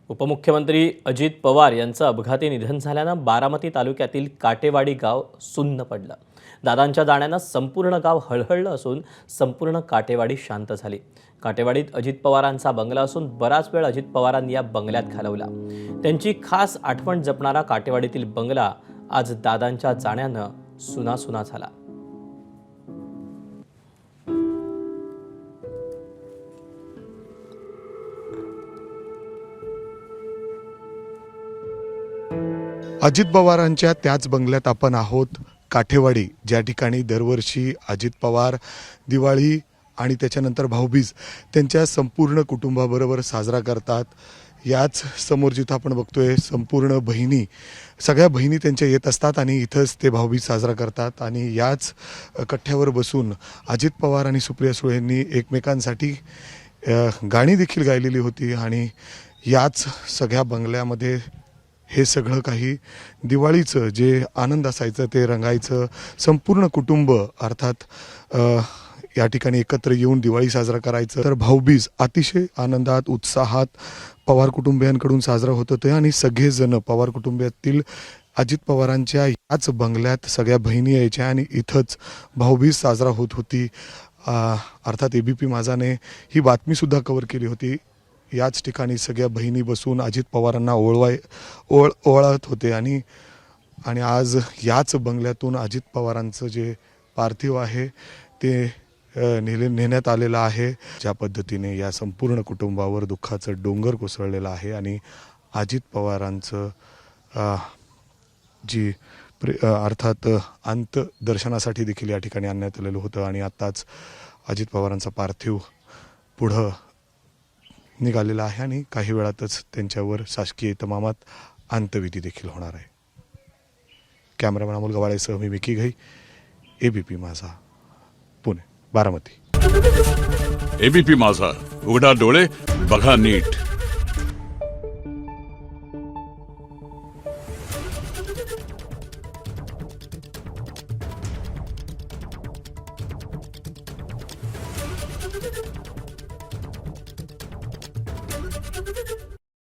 उपमुख्यमंत्री अजित पवार यांचं अपघाती निधन झाल्यानं बारामती तालुक्यातील काटेवाडी गाव सुन्न पडलं। दादांच्या जाण्यानं संपूर्ण गाव हळहळलं असून संपूर्ण काटेवाडी शांत झाली। काटेवाडीत अजित पवारांचा बंगला असून बराच वेळ अजित पवारांनी या बंगल्यात घालवला। त्यांची खास आठवण जपणारा काटेवाडीतील बंगला आज दादांच्या जाण्यानं सुनासुना झाला। अजित पवारांच्या त्याच बंगल्यात आपण आहोत, काठेवाडी, ज्या ठिकाणी दरवर्षी अजित पवार दिवाळी आणि त्याच्यानंतर भाऊबीज त्यांच्या संपूर्ण कुटुंबाबरोबर साजरा करतात। याच समोर जिथं आपण बघतोय संपूर्ण बहिणी, सगळ्या बहिणी त्यांच्या येत असतात आणि इथंच ते भाऊबीज साजरा करतात। आणि याच कट्ट्यावर बसून अजित पवार आणि सुप्रिया सुळे यांनी एकमेकांसाठी गाणी देखील गायलेली होती आणि याच सगळ्या बंगल्यामध्ये हे सगळं काही दिवाळीचं जे आनंद असायचं ते रंगायचं। संपूर्ण कुटुंब अर्थात या ठिकाणी एकत्र येऊन दिवाळी साजरा करायचं। तर भाऊबीज अतिशय आनंदात उत्साहात पवार कुटुंबियांकडून साजरा होत होते आणि सगळेजण पवार कुटुंबातील अजित पवारांच्या याच बंगल्यात सगळ्या बहिणी यायच्या आणि इथंच भाऊबीज साजरा होत होती। अर्थात एबीपी माझाने ही बातमीसुद्धा कव्हर केली होती। याच ठिकाणी सगळ्या बहिणी बसून अजित पवारांना ओवाळत होते आणि आज याच बंगल्यातून अजित पवारांचं जे पार्थिव आहे ते नेण्यात आलेलं आहे। ज्या पद्धतीने या संपूर्ण कुटुंबावर दुःखाचं डोंगर कोसळलेलं आहे आणि अजित पवारांचं जी अर्थात अंत्यदर्शनासाठी देखील या ठिकाणी आणण्यात आलेलं होतं आणि आत्ताच अजित पवारांचा पार्थिव पुढं निघालेला आहे आणि काही वेळातच त्यांच्यावर शासकीय इतमामात अंत्यविधी देखील होणार आहे। कॅमेरामॅन अमोल गवाळेसह मी विकी घई, एबीपी माझा, पुणे, बारामती। एबीपी माझा, उघडा डोळे बघा नीट।